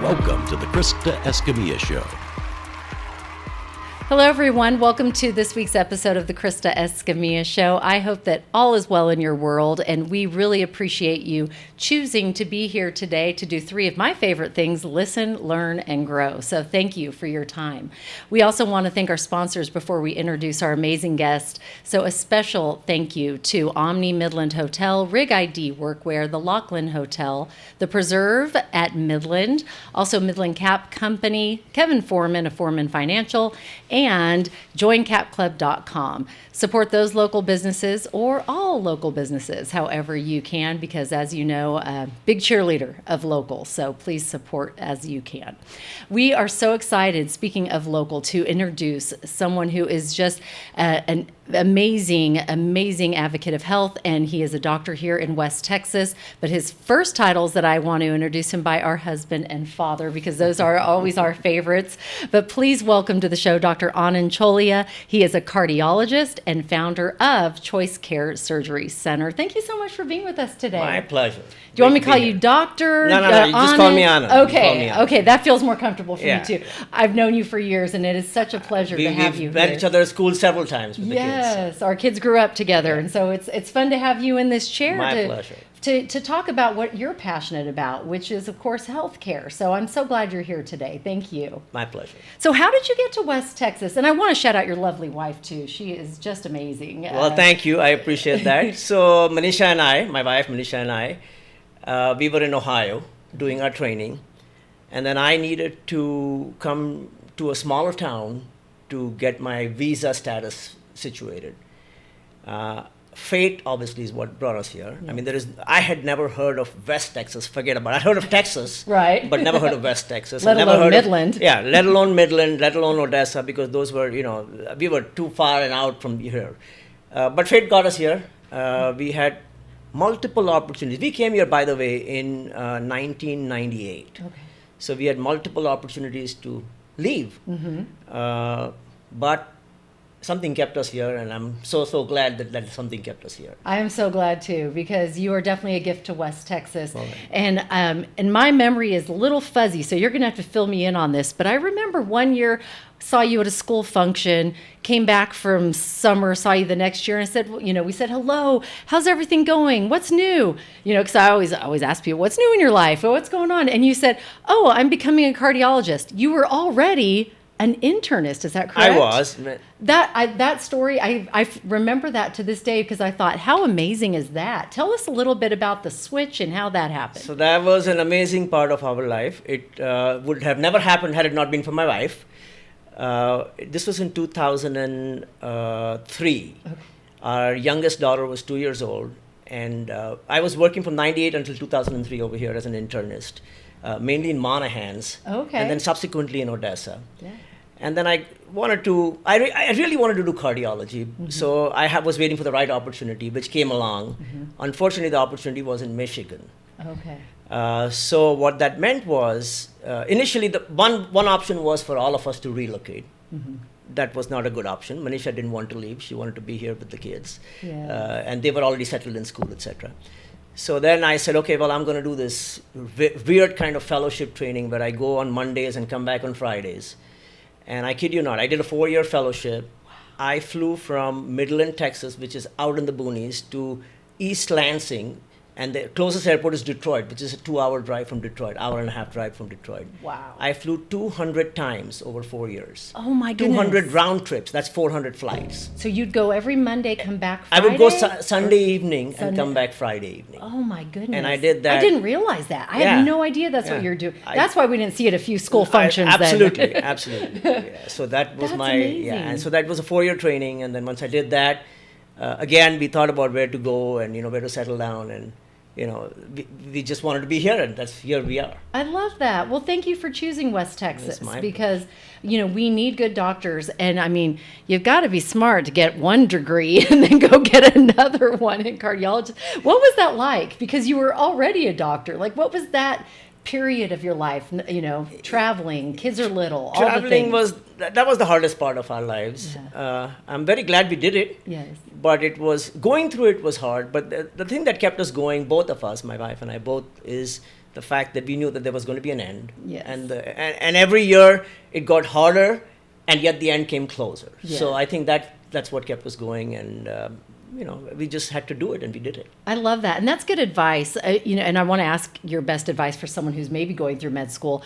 Welcome to the Krista Escamilla Show. Hello, everyone. Welcome to this week's episode of the Krista Escamilla Show. I hope that all is well in your world, and we really appreciate you choosing to be here today to do three of my favorite things: listen, learn, and grow. So thank you for your time. We also want to thank our sponsors before we introduce our amazing guest. So a special thank you to Omni Midland Hotel, Rig ID Workwear, the Laughlin Hotel, the Preserve at Midland, also Midland Cap Company, Kevin Foreman of Foreman Financial, and joincapclub.com. Support those local businesses or all local businesses however you can, because as you know, a big cheerleader of local, so please support as you can. We are so excited, speaking of local, to introduce someone who is just an amazing advocate of health, and he is a doctor here in West Texas. But his first titles that I want to introduce him by are husband and father, because those are always our favorites. But please welcome to the show Dr. Anand Cholia. He is a cardiologist and founder of Choice Care Surgery Center. Thank you so much for being with us today. My pleasure. Do you want me to call you doctor? No, you just call me Anand. Okay, that feels more comfortable for me too. I've known you for years, and it is such a pleasure to have you We've met here. each other at school several times with the kids. Yes, our kids grew up together, and so it's fun to have you in this chair pleasure. To talk about what you're passionate about, which is, of course, healthcare. So I'm so glad you're here today. Thank you. My pleasure. So how did you get to West Texas? And I want to shout out your lovely wife, too. She is just amazing. Well, thank you. I appreciate that. So Manisha and I, my wife Manisha and I, we were in Ohio doing our training. And then I needed to come to a smaller town to get my visa status situated. Fate, obviously, is what brought us here. Yeah. I mean, I had never heard of West Texas. Forget about it. I'd heard of Texas, right? But never heard of West Texas. Let alone Midland. Let alone Midland, let alone Odessa, because those were, we were too far and out from here. But fate got us here. We had multiple opportunities. We came here, by the way, in 1998. Okay. So we had multiple opportunities to leave. Mm-hmm. But something kept us here, and I'm so glad that something kept us here. I am so glad too, because you are definitely a gift to West Texas. Okay. And my memory is a little fuzzy, so you're going to have to fill me in on this. But I remember one year saw you at a school function, came back from summer, saw you the next year, and I said, we said, hello, how's everything going? What's new? Because I always ask people, what's new in your life? Or what's going on? And you said, oh, I'm becoming a cardiologist. You were already an internist, is that correct? I was. That story, I remember that to this day, because I thought, how amazing is that? Tell us a little bit about the switch and how that happened. So that was an amazing part of our life. It would have never happened had it not been for my wife. This was in 2003. Okay. Our youngest daughter was 2 years old, and I was working from 98 until 2003 over here as an internist. Mainly in Monahans, and then subsequently in Odessa. Yeah. And then I really wanted to do cardiology. Mm-hmm. So I was waiting for the right opportunity, which came along. Mm-hmm. Unfortunately, the opportunity was in Michigan. Okay. So what that meant was, initially, the one option was for all of us to relocate. Mm-hmm. That was not a good option. Manisha didn't want to leave. She wanted to be here with the kids. Yeah. And they were already settled in school, etc. So then I said, okay, well, I'm going to do this weird kind of fellowship training where I go on Mondays and come back on Fridays. And I kid you not, I did a 4-year fellowship. Wow. I flew from Midland, Texas, which is out in the boonies, to East Lansing. And the closest airport is Detroit, which is a 2-hour drive from Detroit, hour-and-a-half drive from Detroit. Wow. I flew 200 times over 4 years. Oh, my goodness. 200 round trips. That's 400 flights. So you'd go every Monday, come back Friday? I would go Sunday evening and come back Friday evening. Oh, my goodness. And I did that. I didn't realize that. I had no idea that's what you're doing. That's why we didn't see it at a few school functions absolutely, then. Absolutely. Yeah. So that was amazing. And so that was a 4-year training. And then once I did that, again, we thought about where to go and, where to settle down, and we just wanted to be here, and here we are. I love that. Well, thank you for choosing West Texas, because, we need good doctors. And I mean, you've got to be smart to get one degree and then go get another one in cardiology. What was that like? Because you were already a doctor. Like, what was that period of your life, traveling, kids are little, all the things? That was the hardest part of our lives. Yeah. I'm very glad we did it. Yes. But going through it was hard. But the thing that kept us going, both of us, my wife and I both, is the fact that we knew that there was going to be an end. Yes. And every year it got harder, and yet the end came closer. Yes. So I think that's what kept us going, and we just had to do it, and we did it. I love that, and that's good advice. And I want to ask your best advice for someone who's maybe going through med school,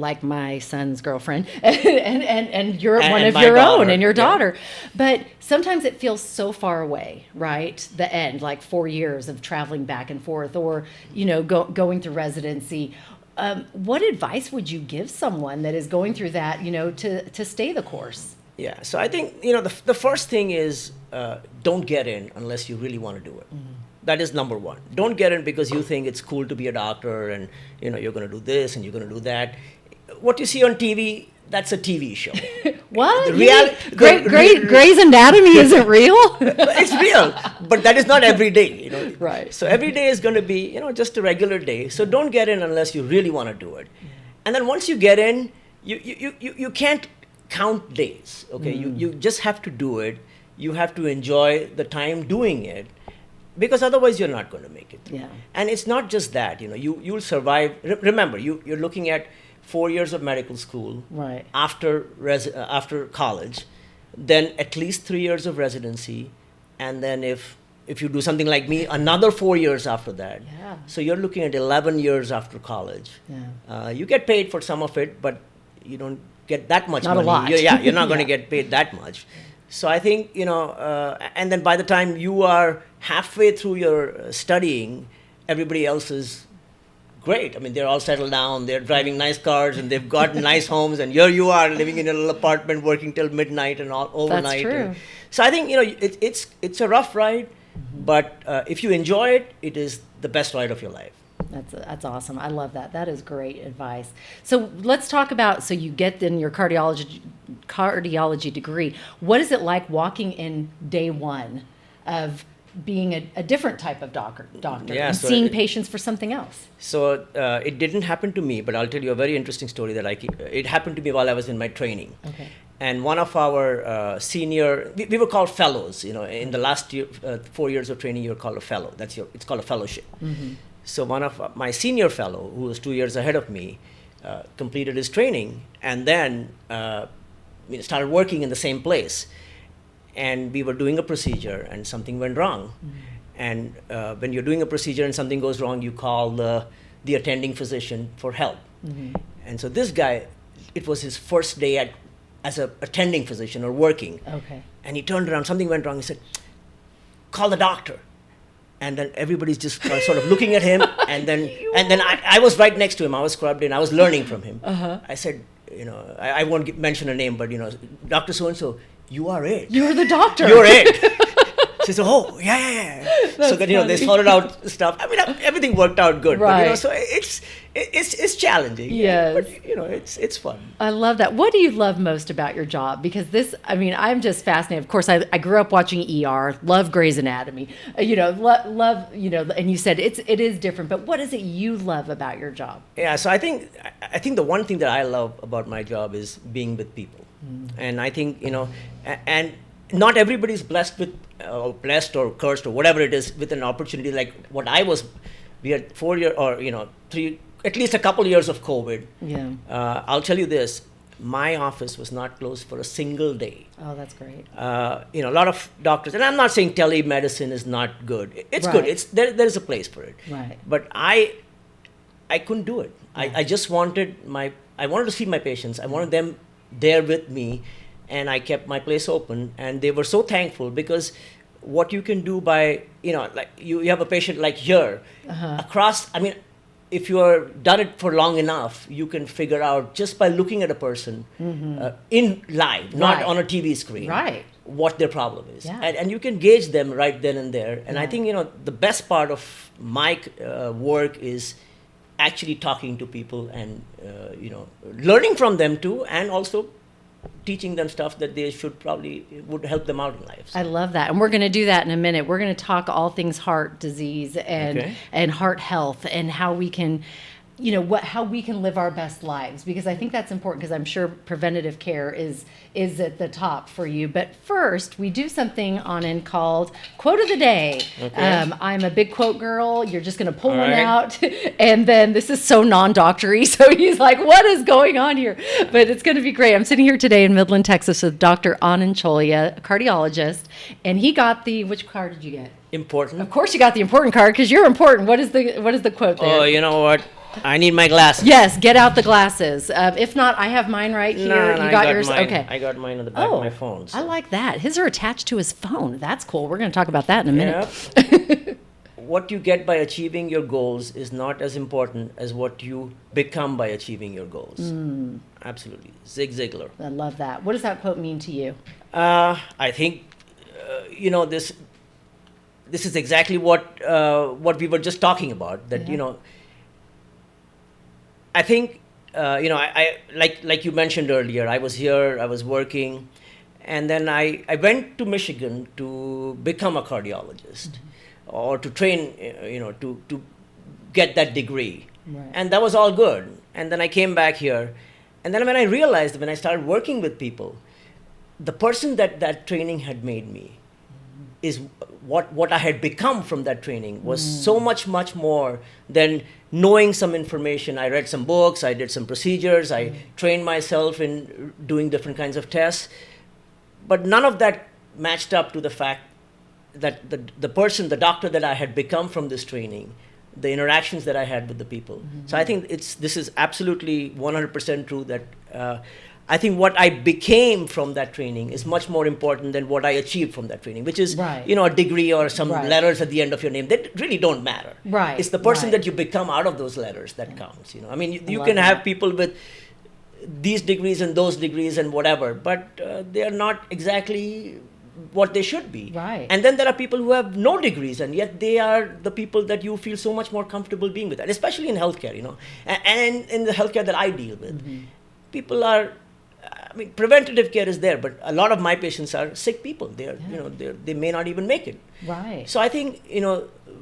like my son's girlfriend, and you're one of your own, and your daughter. But sometimes it feels so far away, right? The end, like 4 years of traveling back and forth, or going through residency. What advice would you give someone that is going through that, to stay the course? Yeah, so I think, the first thing is don't get in unless you really want to do it. Mm-hmm. That is number one. Don't get in because you think it's cool to be a doctor and, you're going to do this and you're going to do that. What you see on TV, that's a TV show. What? Grey's Anatomy isn't real? It's real, but that is not every day. Right. So every day is going to be, just a regular day. So don't get in unless you really want to do it. Yeah. And then once you get in, you can't count days. Okay, you just have to do it. You have to enjoy the time doing it, because otherwise you're not going to make it. Yeah. And it's not just that. You'll survive. Remember, you're looking at 4 years of medical school. Right. After college, then at least 3 years of residency, and then if you do something like me, another 4 years after that. Yeah. So you're looking at 11 years after college. Yeah. You get paid for some of it, but you don't get that much money. Not a lot. You're not going to Yeah. get paid that much. So I think, and then by the time you are halfway through your studying, everybody else is great. I mean, they're all settled down, they're driving nice cars, and they've got nice homes, and here you are living in a little apartment, working till midnight and all overnight. That's true. So I think, it's a rough ride, but if you enjoy it, it is the best ride of your life. That's awesome. I love that. That is great advice. So let's talk about, so you get then your cardiology degree. What is it like walking in day one of being a different type of doctor and seeing patients for something else? So it didn't happen to me, but I'll tell you a very interesting story that it happened to me while I was in my training. Okay. And one of our senior, we were called fellows. In the last 4 years of training, you're called a fellow. It's called a fellowship. Mm-hmm. So one of my senior fellow, who was 2 years ahead of me, completed his training and then started working in the same place. And we were doing a procedure and something went wrong. Mm-hmm. And when you're doing a procedure and something goes wrong, you call the attending physician for help. Mm-hmm. And so this guy, it was his first day as an attending physician or working. Okay. And he turned around, something went wrong. He said, call the doctor. And then everybody's just sort of looking at him. And then I was right next to him. I was scrubbed in. I was learning from him. Uh-huh. I said, I won't mention a name, but, Dr. So-and-so, you are it. You're the doctor. You're it. She said, oh, yeah. That's so that, they sorted out stuff. I mean, everything worked out good. Right. But, so it's challenging. Yes. But, it's fun. I love that. What do you love most about your job? Because I'm just fascinated. Of course, I grew up watching ER, love Grey's Anatomy, love, and you said it is different, but what is it you love about your job? Yeah, so I think the one thing that I love about my job is being with people. Mm. And I think, and not everybody's blessed or cursed or whatever it is with an opportunity like what I was. We had 4 years or 3, at least a couple years of COVID. Yeah. I'll tell you this: my office was not closed for a single day. Oh, that's great. A lot of doctors, and I'm not saying telemedicine is not good. It's right. good. There's a place for it. Right. But I couldn't do it. Yeah. I just wanted to see my patients. I wanted them there with me. And I kept my place open, and they were so thankful because what you can do by, like you have a patient like here, across, I mean, if you are done it for long enough, you can figure out just by looking at a person in live, not on a TV screen, right, what their problem is. Yeah. And you can gauge them right then and there. And I think, the best part of my work is actually talking to people and, learning from them too, and also teaching them stuff that they would help them out in life. So. I love that. And we're going to do that in a minute. We're going to talk all things heart disease and heart health and how we can how we can live our best lives, because I think that's important, because I'm sure preventative care is at the top for you. But first, we do something on called Quote of the Day. Okay. I'm a big quote girl. You're just going to pull one out. And then this is so non-doctory. So he's like, what is going on here? But it's going to be great. I'm sitting here today in Midland, Texas with Dr. Anand Cholia, a cardiologist. And he got which card did you get? Important. Of course you got the important card, because you're important. What is the quote there? Oh, you know what? I need my glasses. Yes, get out the glasses. If not, I have mine right here. No, you got yours? Mine. Okay. I got mine on the back of my phone. So. I like that. His are attached to his phone. That's cool. We're going to talk about that in a minute. Yep. What you get by achieving your goals is not as important as what you become by achieving your goals. Absolutely. Zig Ziglar. I love that. What does that quote mean to you? I think, this is exactly what we were just talking about. That, I think, I like you mentioned earlier, I was here, I was working, and then I went to Michigan to become a cardiologist, or to train, to get that degree. Right. And that was all good. And then I came back here, and then when I realized, when I started working with people, the person that training had made me is what I had become from that training was so much more than knowing some information. I read some books, I did some procedures, I trained myself in doing different kinds of tests, but none of that matched up to the fact that the person, the doctor that I had become from this training, the interactions that I had with the people. So I think this is absolutely 100% true, that I think what I became from that training is much more important than what I achieved from that training, which is, a degree or some letters at the end of your name that really don't matter. Right. It's the person that you become out of those letters that counts. I mean, you can have people with these degrees and those degrees and whatever, but they are not exactly what they should be. Right. And then there are people who have no degrees, and yet they are the people that you feel so much more comfortable being with, and especially in healthcare, and in the healthcare that I deal with. People are, preventative care is there, but a lot of my patients are sick people. They may not even make it. Right. So I think,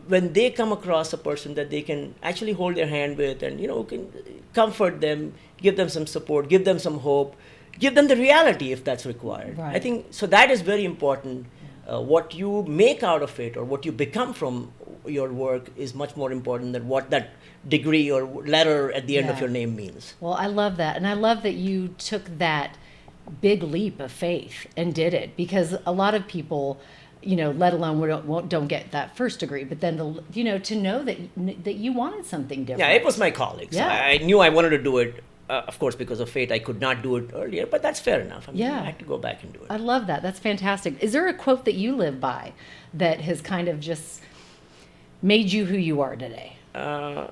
when they come across a person that they can actually hold their hand with, and, can comfort them, give them some support, give them some hope, give them the reality if that's required. Right. I think, so that is very important. What you make out of it, or what you become from your work, is much more important than what that degree or letter at the end of your name means. Well, I love that. And I love that you took that big leap of faith and did it, because a lot of people, let alone don't get that first degree, but then to know that you wanted something different. Yeah, it was my colleagues. Yeah. I knew I wanted to do it. Of course, because of fate, I could not do it earlier, but that's fair enough. I had to go back and do it. I love that. That's fantastic. Is there a quote that you live by that has kind of just made you who you are today? I'm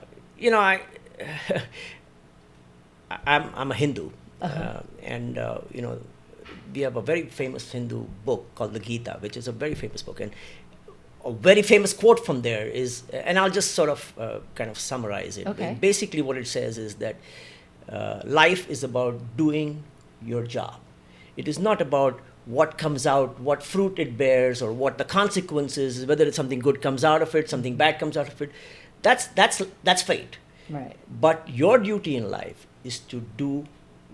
a Hindu, and we have a very famous Hindu book called the Gita, which is a very famous book, and a very famous quote from there is, and I'll just sort of kind of summarize it. Okay. Basically, what it says is that life is about doing your job. It is not about what comes out, what fruit it bears, or what the consequences, whether it's something good comes out of it, something bad comes out of it. That's fate. Right. But your duty in life is to do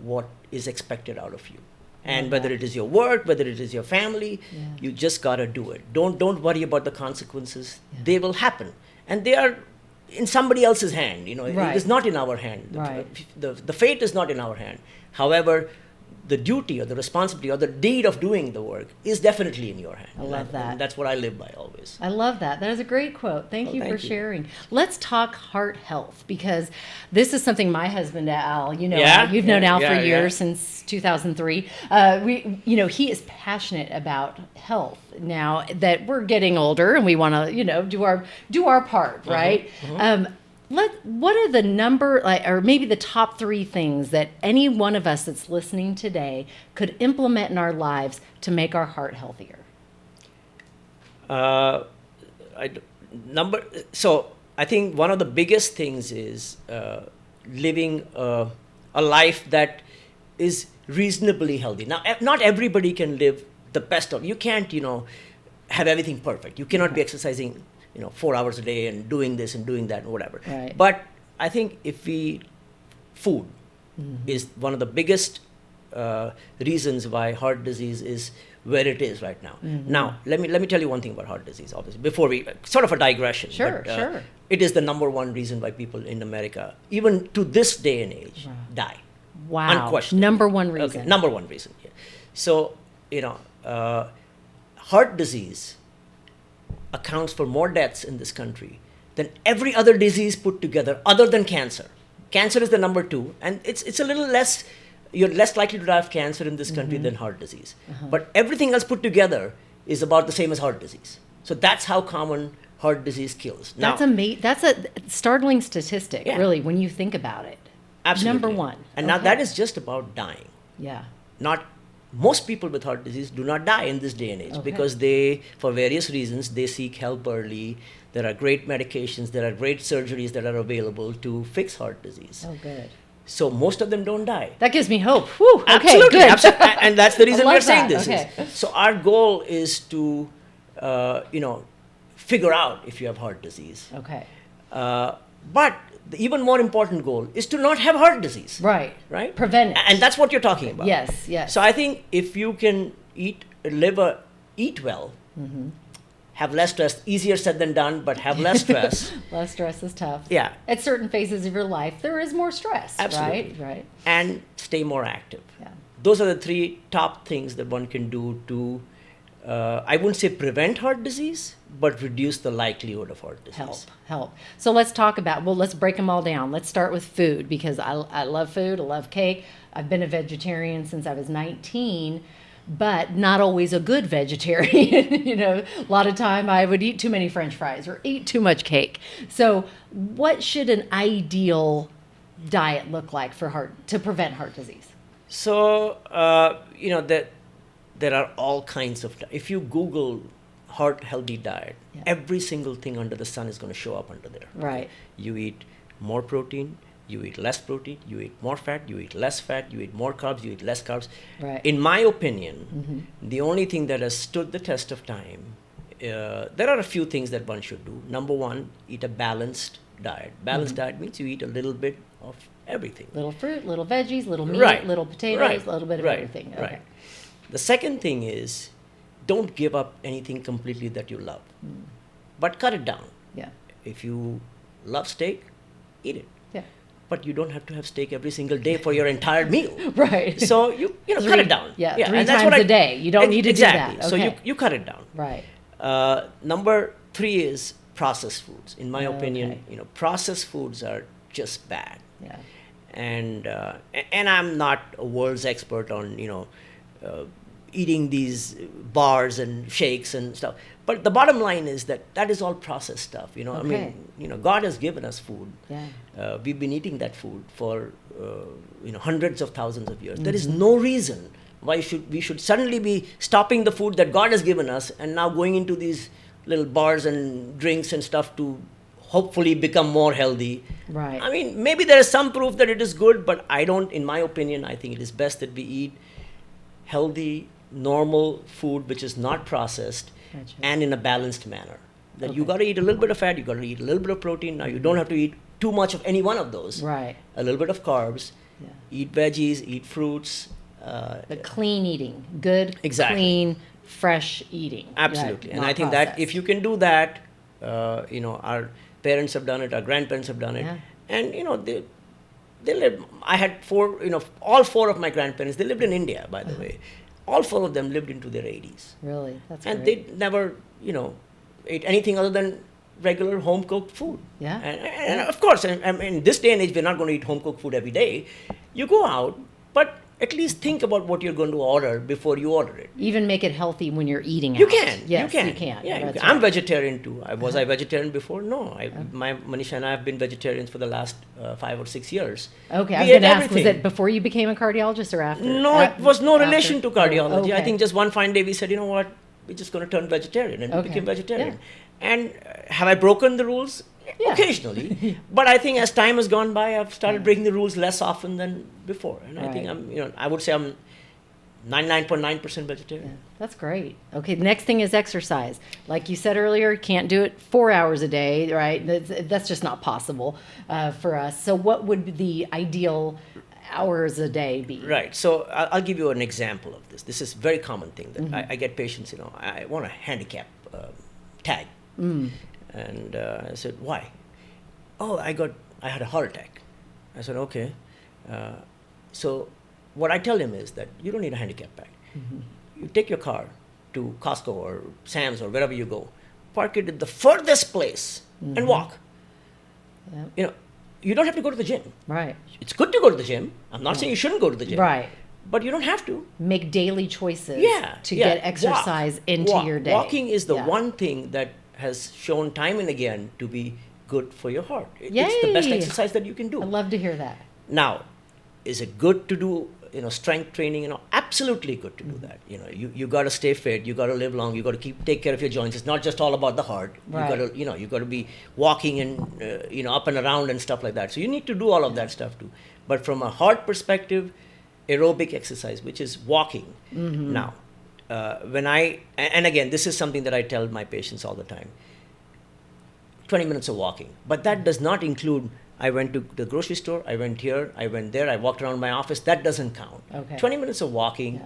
what is expected out of you. And whether it is your work, whether it is your family, you just gotta do it. Don't worry about the consequences. They will happen, and they are in somebody else's hand. It is not in our hand. Right. The fate is not in our hand. However, the duty or the responsibility or the deed of doing the work is definitely in your hand. I love that. And that's what I live by always. I love that. That is a great quote. Thank you for sharing. Let's talk heart health, because this is something my husband Al, you've known Al for years, since 2003. He is passionate about health now that we're getting older, and we want to, do our part, right? What are the or maybe the top 3 things that any one of us that's listening today could implement in our lives to make our heart healthier? So I think one of the biggest things is living a life that is reasonably healthy. Now, not everybody can live the best of. You can't, have everything perfect. You cannot be exercising 4 hours a day and doing this and doing that and whatever. Right. But I think food is one of the biggest reasons why heart disease is where it is right now. Now, let me tell you one thing about heart disease, obviously, before we, sort of a digression. Sure, but, sure. It is the number one reason why people in America, even to this day and age, die. Wow. Unquestionably. Number one reason. Okay, number one reason. Yeah. So, heart disease accounts for more deaths in this country than every other disease put together other than cancer. Cancer is the number 2, and it's a little less, you're less likely to die of cancer in this country than heart disease. But everything else put together is about the same as heart disease. So that's how common heart disease kills. Now, that's a startling statistic, really, when you think about it. Absolutely. Number 1. And now that is just about dying. Yeah. Most people with heart disease do not die in this day and age because they, for various reasons, they seek help early. There are great medications, there are great surgeries that are available to fix heart disease. Oh, good. So most of them don't die. That gives me hope. Whew, okay, absolutely, good. Absolutely. And that's the reason we're saying this. Okay. So our goal is to, figure out if you have heart disease. Okay. But the even more important goal is to not have heart disease. Right. Right? Prevent it. And that's what you're talking about. Yes, yes. So I think if you can eat well, have less stress, easier said than done, but have less stress. Less stress is tough. Yeah. At certain phases of your life, there is more stress. Absolutely. Right. And stay more active. Yeah. Those are the 3 top things that one can do to, I wouldn't say prevent heart disease, but reduce the likelihood of heart disease. Help. So let's break them all down. Let's start with food, because I love food. I love cake. I've been a vegetarian since I was 19, but not always a good vegetarian. A lot of time I would eat too many French fries or eat too much cake. So what should an ideal diet look like to prevent heart disease? So, there are all kinds of, if you Google heart healthy diet, every single thing under the sun is going to show up under there. Right. You eat more protein, you eat less protein, you eat more fat, you eat less fat, you eat more carbs, you eat less carbs. Right. In my opinion, the only thing that has stood the test of time, there are a few things that one should do. Number 1, eat a balanced diet. Balanced diet means you eat a little bit of everything. Little fruit, little veggies, little meat, little potatoes, a little bit of everything. Okay. Right. The second thing is, don't give up anything completely that you love, but cut it down. Yeah. If you love steak, eat it. Yeah. But you don't have to have steak every single day for your entire meal. Right. So you cut it down. Yeah. 3 times a day. You don't need to do that. Okay. So you cut it down. Right. Number 3 is processed foods. In my opinion, processed foods are just bad. Yeah. And I'm not a world's expert on eating these bars and shakes and stuff. But the bottom line is that is all processed stuff. I mean, God has given us food. Yeah. We've been eating that food for hundreds of thousands of years. There is no reason why we should suddenly be stopping the food that God has given us and now going into these little bars and drinks and stuff to hopefully become more healthy. Right. I mean, maybe there is some proof that it is good, but in my opinion, I think it is best that we eat healthy, normal food which is not processed. Gotcha. And in a balanced manner. That you got to eat a little bit of fat, you got to eat a little bit of protein. Now you don't have to eat too much of any one of those. Right. A little bit of carbs. Yeah. Eat veggies, eat fruits. The clean eating, good, clean, fresh eating. Absolutely. Right? And I think that if you can do that, our parents have done it, our grandparents have done it, and they lived. I had all 4 of my grandparents. They lived in India, by the way. All 4 of them lived into their 80s. Really? That's and great. they never, ate anything other than regular home-cooked food. Yeah. And of course, in this day and age, we're not going to eat home-cooked food every day. You go out, but at least think about what you're going to order before you order it. Even make it healthy when you're eating out. You can. Yes, you can. you can. Yeah, That's I'm right. vegetarian too. Was I vegetarian before? No. Manisha and I have been vegetarians for the last 5 or 6 years. Okay, I was going to ask, was it before you became a cardiologist or after? No, it was no relation to cardiology. Okay. I think just one fine day we said, you know what, we're just going to turn vegetarian, and we became vegetarian. Yeah. And have I broken the rules? Yeah. Occasionally. But I think as time has gone by, I've started breaking the rules less often than before. And I think I would say I'm 99.9% vegetarian. Yeah, that's great. Okay, the next thing is exercise. Like you said earlier, can't do it 4 hours a day, right? That's just not possible for us. So what would the ideal hours a day be? Right. So I'll give you an example of this. This is a very common thing that I get patients, I want a handicap tag. And I said, why? Oh, I had a heart attack. I said, okay. So what I tell him is that you don't need a handicap tag. You take your car to Costco or Sam's or wherever you go, park it at the furthest place and walk. Yep. You don't have to go to the gym. Right. It's good to go to the gym. I'm not saying you shouldn't go to the gym. Right. But you don't have to. Make daily choices to get get exercise into your day. Walking is the one thing that has shown time and again to be good for your heart. Yay. It's the best exercise that you can do. I love to hear that. Now, is it good to do strength training? Absolutely good to do that. You got to stay fit. You got to live long. You got to take care of your joints. It's not just all about the heart. Right. You got to be walking and up and around and stuff like that. So you need to do all of that stuff too. But from a heart perspective, aerobic exercise, which is walking. Now, and again, this is something that I tell my patients all the time. 20 minutes of walking, but that does not include. I went to the grocery store, I went here, I went there, I walked around my office. That doesn't count. Okay. 20 minutes of walking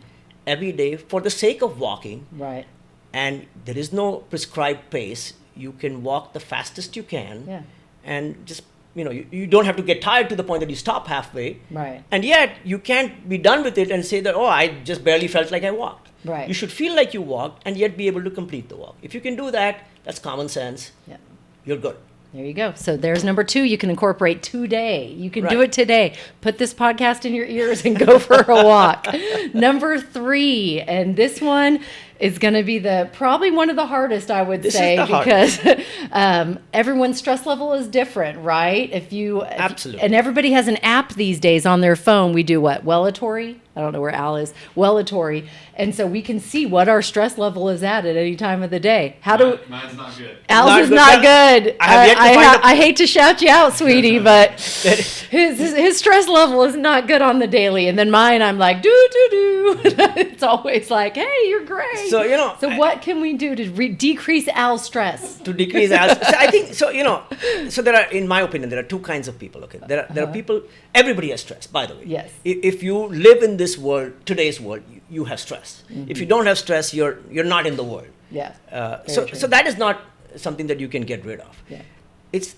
every day for the sake of walking. Right. And there is no prescribed pace. You can walk the fastest you can. Yeah. And just, you don't have to get tired to the point that you stop halfway. Right. And yet, you can't be done with it and say that, I just barely felt like I walked. Right. You should feel like you walked and yet be able to complete the walk. If you can do that, that's common sense. Yeah. You're good. There you go. So there's number 2 you can incorporate today. You can do it today. Put this podcast in your ears and go for a walk. Number 3, and this one is going to be probably one of the hardest, I would say, because everyone's stress level is different, right? Absolutely. And everybody has an app these days on their phone. We do what? Wellatory? I don't know where Al is. Wellatory. And so we can see what our stress level is at any time of the day. Mine's not good. Al's is not good. I hate to shout you out, sweetie, but his stress level is not good on the daily. And then mine, I'm like, do. It's always like, hey, you're great. So, what can we do to decrease Al's stress? To decrease Al's stress. I think, so there are, in my opinion, there are 2 kinds of people, okay? There are people, everybody has stress, by the way. Yes. If you live in this world, today's world, you have stress. If you don't have stress, you're not in the world. Yeah. So that is not something that you can get rid of. Yeah. It's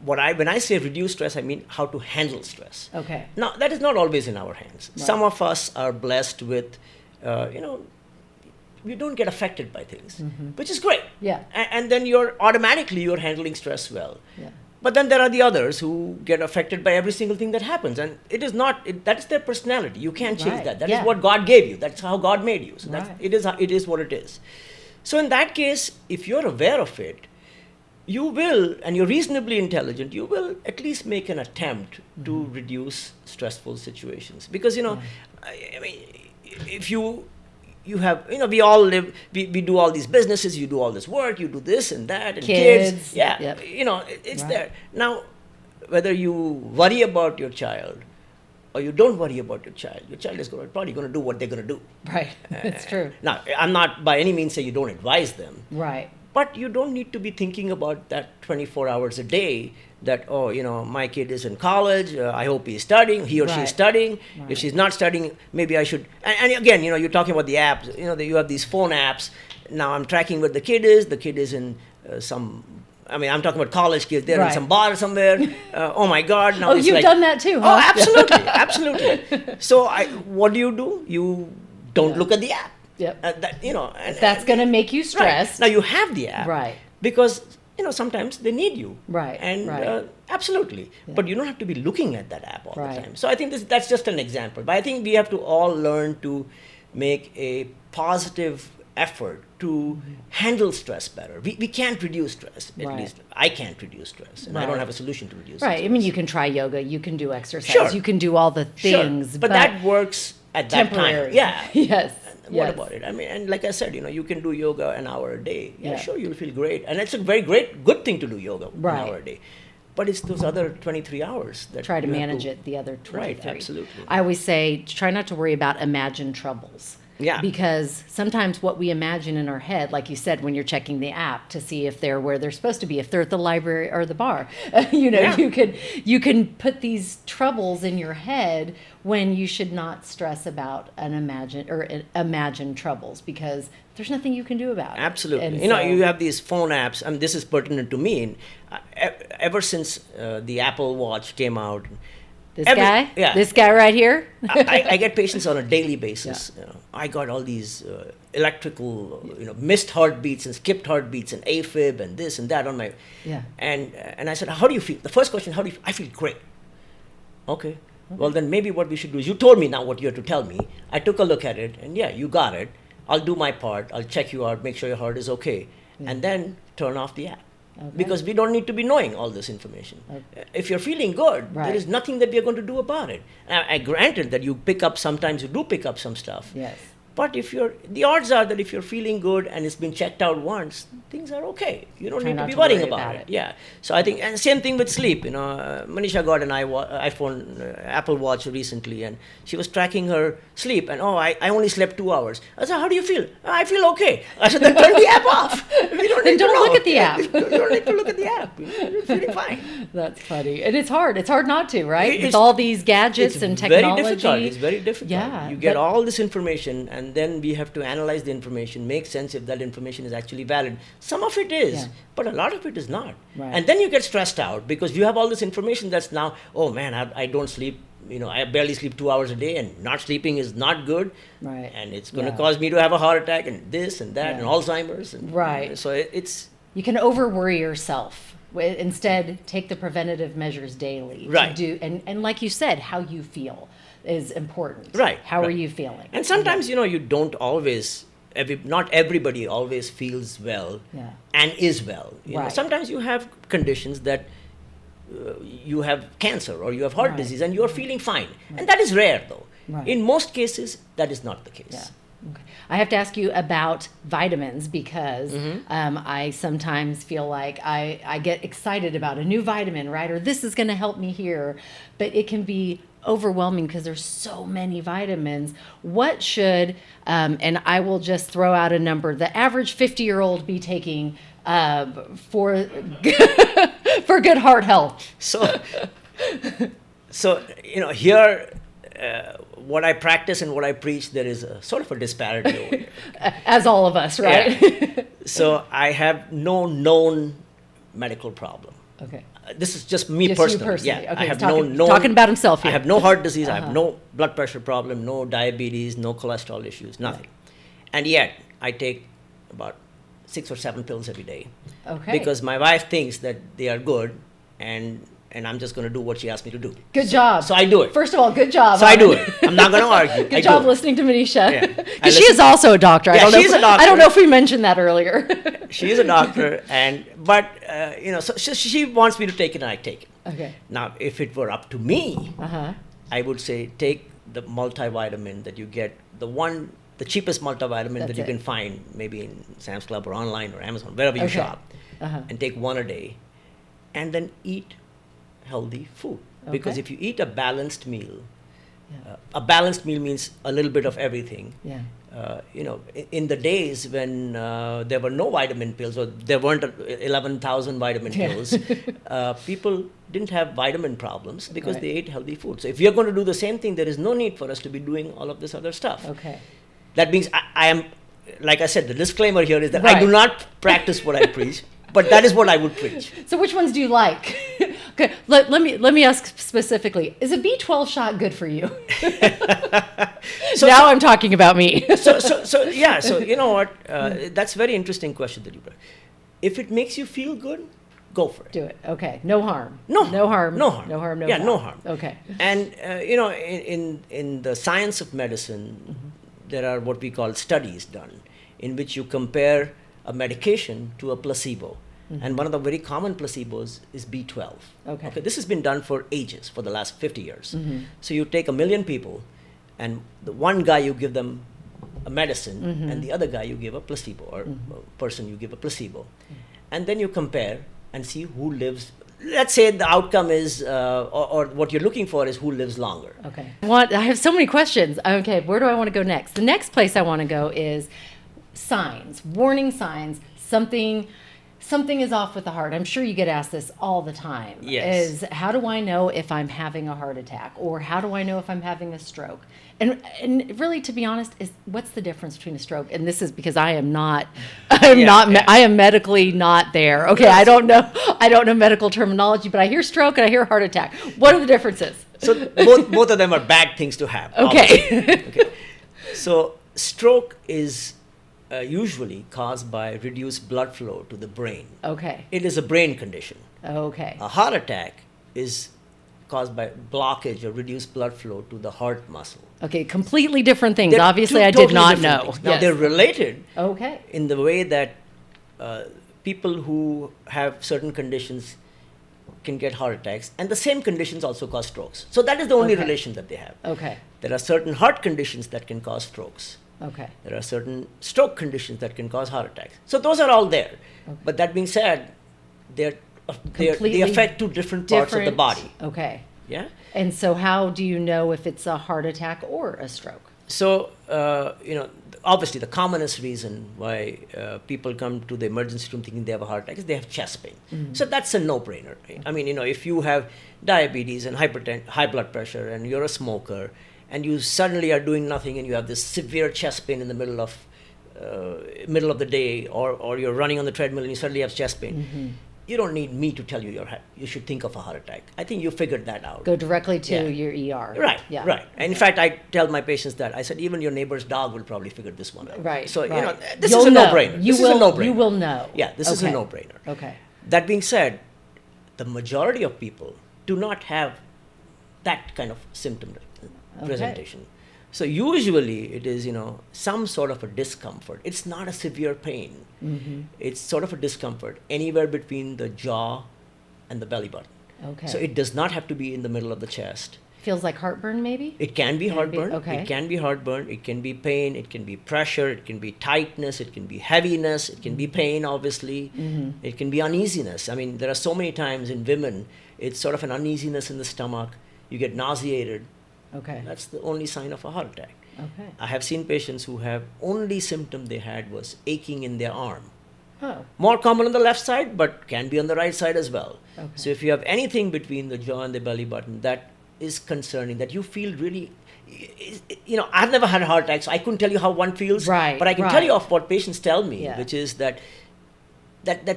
when I say reduce stress, I mean how to handle stress. Okay. Now, that is not always in our hands. Right. Some of us are blessed with, you don't get affected by things, which is great. Yeah. And then you're handling stress well. Yeah. But then there are the others who get affected by every single thing that happens. And it is not, that is their personality. You can't change that. That is what God gave you. That's how God made you. So it is what it is. So in that case, if you're aware of it, you will, and you're reasonably intelligent, you will at least make an attempt to reduce stressful situations. Because, I mean, if you have, we all live, we do all these businesses, you do all this work, you do this and that, and kids. Yeah, yep. It's there. Now, whether you worry about your child or you don't worry about your child is probably going to do what they're going to do. Right, that's true. Now, I'm not by any means saying you don't advise them. Right. But you don't need to be thinking about that 24 hours a day that, my kid is in college, I hope he's studying, he or she is studying. Right. If she's not studying, maybe I should. And again, you're talking about the apps, you have these phone apps. Now I'm tracking where the kid is in I'm talking about college kids, they're in some bar somewhere. Oh my God. Now you've done that too, huh? Oh, absolutely, absolutely. So what do? You don't look at the app. Yep. And that's going to make you stressed. Right. Now you have the app. Right. Because, sometimes they need you. Right. And absolutely. Yeah. But you don't have to be looking at that app all the time. So I think that's just an example. But I think we have to all learn to make a positive effort to handle stress better. We can't reduce stress. At least I can't reduce stress. And I don't have a solution to reduce stress. Right. I mean, you can try yoga. You can do exercise. Sure. You can do all the things. Sure. But that works at that time. Yeah. Yes. What about it? I mean, and like I said, you can do yoga an hour a day. Yeah, sure, you'll feel great. And it's a very good thing to do yoga an hour a day. But it's those other 23 hours that try to manage it, the other 23. Right, absolutely. I always say, try not to worry about imagined troubles. Yeah. Because sometimes what we imagine in our head, like you said, when you're checking the app to see if they're where they're supposed to be, if they're at the library or the bar, Yeah. you can put these troubles in your head when you should not stress about imagine troubles, because there's nothing you can do about it. Absolutely. And You have these phone apps, and this is pertinent to me. And ever since the Apple Watch came out, this guy right here. I get patients on a daily basis. Yeah. I got all these electrical, missed heartbeats and skipped heartbeats and AFib and this and that on my. Yeah. And I said, how do you feel? The first question, how do you feel? I feel great. Okay. Well, then maybe what we should do is, you told me now what you have to tell me. I took a look at it, and yeah, you got it. I'll do my part. I'll check you out, make sure your heart is okay, and then turn off the app. Okay. Because we don't need to be knowing all this information. Okay. If you're feeling good, there is nothing that we are going to do about it. I granted that you sometimes you do pick up some stuff. Yes. But the odds are that if you're feeling good and it's been checked out once, things are okay. You don't need to be worrying about it. Yeah. So I think, and same thing with sleep. Manisha got an Apple Watch recently, and she was tracking her sleep, and I only slept 2 hours. I said, how do you feel? I feel okay. I said, then turn the app off. Then don't look at the app. You don't need to look at the app. You're feeling fine. That's funny. And it's hard. It's hard not to, right? With all these gadgets and technology. It's very difficult. Yeah. You get all this information, and then we have to analyze the information, make sense if that information is actually valid. Some of it is, but a lot of it is not. Right. And then you get stressed out because you have all this information that's now, oh man, I don't sleep. I barely sleep 2 hours a day, and not sleeping is not good. Right. And it's going to cause me to have a heart attack and this and that and Alzheimer's. And, right. So it's... You can over-worry yourself. Instead, take the preventative measures daily. Right. To do, and like you said, how you feel is important. Right. How are you feeling? And sometimes, you don't always... not everybody always feels well and is well. Sometimes you have conditions that you have cancer or you have heart disease and you're feeling fine. And that is rare, though. Right. In most cases, that is not the case. Yeah. Okay. I have to ask you about vitamins because I sometimes feel like I get excited about a new vitamin, right? Or this is going to help me here. But it can be overwhelming because there's so many vitamins. What should, and I will just throw out a number, the average 50-year-old be taking for for good heart health? So here, what I practice and what I preach, there is a sort of a disparity over here. As all of us, right? Yeah. So I have no known medical problem. Okay. This is just me personally. You personally. Yeah. Okay, I have talking about himself here. I have no heart disease. I have no blood pressure problem, no diabetes, no cholesterol issues, nothing. And yet I take about 6 or 7 pills every day. Okay. Because my wife thinks that they are good, and I'm just going to do what she asked me to do. Good job. So I do it. First of all, good job. So I do it. I'm not going to argue. Good job listening to Manisha. Because Yeah. she is also a doctor. Yeah, she's a doctor. I don't know if we mentioned that earlier. She is a doctor, but so she wants me to take it, and I take it. Okay. Now, if it were up to me, I would say take the multivitamin that you get, the cheapest multivitamin that you can find, maybe in Sam's Club or online or Amazon, wherever you shop, and take one a day, and then eat healthy food. Because if you eat a balanced meal, a balanced meal means a little bit of everything. Yeah. In the days when there were no vitamin pills, or there weren't 11,000 vitamin pills, people didn't have vitamin problems because they ate healthy food. So if we are going to do the same thing, there is no need for us to be doing all of this other stuff. Okay. That means I am, like I said, the disclaimer here is that I do not practice what I preach, but that is what I would preach. So which ones do you like? Okay, let me ask specifically. Is a B12 shot good for you? Now I'm talking about me. So you know what? That's a very interesting question that you brought. If it makes you feel good, go for it. Do it. Okay. No harm. No harm. Yeah, no harm. Okay. And in the science of medicine, there are what we call studies done in which you compare a medication to a placebo. And one of the very common placebos is B12. Okay. This has been done for ages, for the last 50 years. So you take 1 million people, and the one guy you give them a medicine, and the other guy you give a placebo, or person you give a placebo. And then you compare and see who lives let's say the outcome is, or what you're looking for is who lives longer. Okay. I have so many questions. Okay, where do I want to go next? The next place I want to go is signs, warning signs, something is off with the heart. I'm sure you get asked this all the time. Yes. Is how do I know if I'm having a heart attack, or how do I know if I'm having a stroke? And really, to be honest, is what's the difference between a stroke? And this is because I am medically not there. Okay, I don't know medical terminology, but I hear stroke and I hear heart attack. What are the differences? So both of them are bad things to have. Okay. Okay. So stroke is usually caused by reduced blood flow to the brain. Okay. It is a brain condition. Okay. A heart attack is caused by blockage or reduced blood flow to the heart muscle. Okay, completely different things. They're Obviously, I did totally not different know. things. Now, Yes. they're related Okay. in the way that people who have certain conditions can get heart attacks, and the same conditions also cause strokes. So that is the only Okay. relation that they have. Okay. There are certain heart conditions that can cause strokes. Okay. There are certain stroke conditions that can cause heart attacks. So those are all there. Okay. But that being said, they Completely affect two different parts of the body. Okay. Yeah. And so how do you know if it's a heart attack or a stroke? So, obviously the commonest reason why people come to the emergency room thinking they have a heart attack is they have chest pain. Mm-hmm. So that's a no-brainer. Right? I mean, if you have diabetes and high blood pressure and you're a smoker and you suddenly are doing nothing and you have this severe chest pain in the middle of the day, or you're running on the treadmill and you suddenly have chest pain, mm-hmm. You don't need me to tell you you should think of a heart attack. I think you figured that out. Go directly to your ER. Right, yeah. right. And in fact, I tell my patients that. I said, even your neighbor's dog will probably figure this one out. Right. So, right. This is a no-brainer. You will know. Yeah, this is a no-brainer. Okay. That being said, the majority of people do not have that kind of symptom presentation. So usually it is, some sort of a discomfort. It's not a severe pain. Mm-hmm. It's sort of a discomfort anywhere between the jaw and the belly button. Okay. So it does not have to be in the middle of the chest. Feels like heartburn, maybe? It can be heartburn. Okay. It can be heartburn. It can be pain. It can be pressure. It can be tightness. It can be heaviness. It can be pain, obviously. Mm-hmm. It can be uneasiness. I mean, there are so many times in women, it's sort of an uneasiness in the stomach. You get nauseated. Okay. That's the only sign of a heart attack. Okay. I have seen patients who have only symptom they had was aching in their arm. Oh. More common on the left side, but can be on the right side as well. Okay. So if you have anything between the jaw and the belly button that is concerning, that you feel really, I've never had a heart attack, so I couldn't tell you how one feels. Right. But I can tell you of what patients tell me, yeah. which is that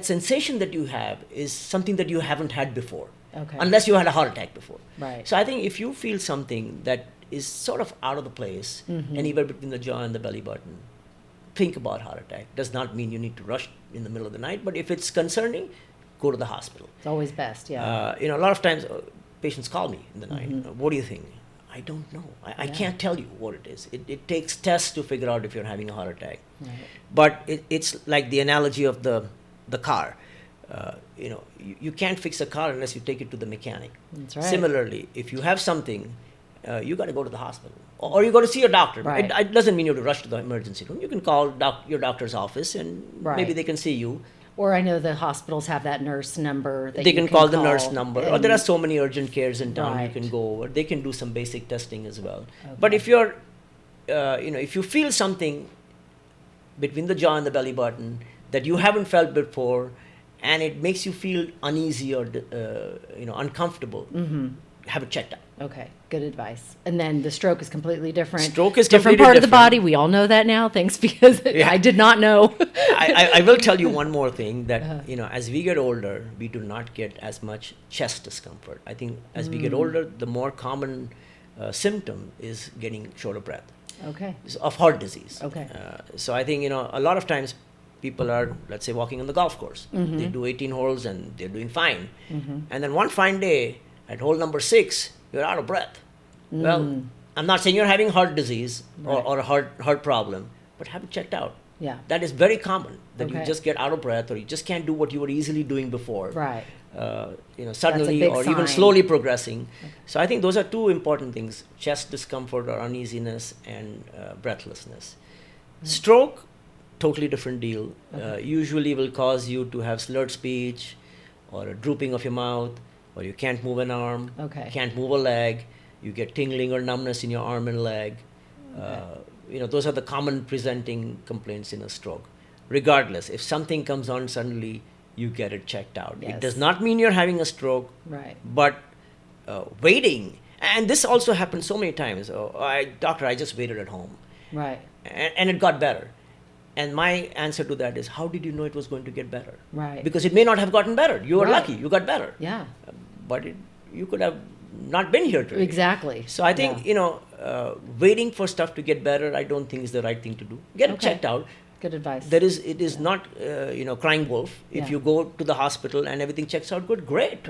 sensation that you have is something that you haven't had before. Okay. Unless you had a heart attack before. Right. So I think if you feel something that is sort of out of the place, mm-hmm. anywhere between the jaw and the belly button, think about heart attack. Does not mean you need to rush in the middle of the night, but if it's concerning, go to the hospital. It's always best, yeah. A lot of times patients call me in the night. Mm-hmm. What do you think? I don't know. I can't tell you what it is. It takes tests to figure out if you're having a heart attack. Right. But it's like the analogy of the car. You can't fix a car unless you take it to the mechanic. That's right. Similarly, if you have something, you got to go to the hospital or you got to see your doctor. Right. It doesn't mean you have to rush to the emergency room. You can call your doctor's office and right. maybe they can see you. Or I know the hospitals have that nurse number that they you can call the nurse number. Or there are so many urgent cares in town right. you can go over. They can do some basic testing as well. Okay. But if you're, if you feel something between the jaw and the belly button that you haven't felt before, and it makes you feel uneasy or uncomfortable, mm-hmm. have it checked out. Okay, good advice. And then the stroke is completely different. Stroke is different part of the body. We all know that now. Thanks, because yeah. I did not know. I will tell you one more thing that as we get older, we do not get as much chest discomfort. I think as we get older, the more common symptom is getting short of breath. Okay. Of heart disease. Okay. So I think a lot of times people are, let's say, walking on the golf course. Mm-hmm. They do 18 holes and they're doing fine. Mm-hmm. And then one fine day, at hole number 6, you're out of breath. Mm. Well, I'm not saying you're having heart disease or a heart problem, but have it checked out. Yeah. That is very common, that you just get out of breath or you just can't do what you were easily doing before. Right. Suddenly or sign. Even slowly progressing. Okay. So I think those are two important things, chest discomfort or uneasiness and breathlessness. Mm. Stroke, totally different deal. Okay. Usually will cause you to have slurred speech, or a drooping of your mouth, or you can't move an arm, can't move a leg, you get tingling or numbness in your arm and leg. Those are the common presenting complaints in a stroke. Regardless, if something comes on suddenly, you get it checked out. Yes. It does not mean you're having a stroke, but waiting, and this also happens so many times. Doctor, I just waited at home. Right. And it got better. And my answer to that is, how did you know it was going to get better? Right. Because it may not have gotten better. You were lucky. You got better. Yeah. But you could have not been here today. Exactly. So I think, waiting for stuff to get better, I don't think is the right thing to do. Get it checked out. Good advice. It is not, crying wolf. If you go to the hospital and everything checks out good, great.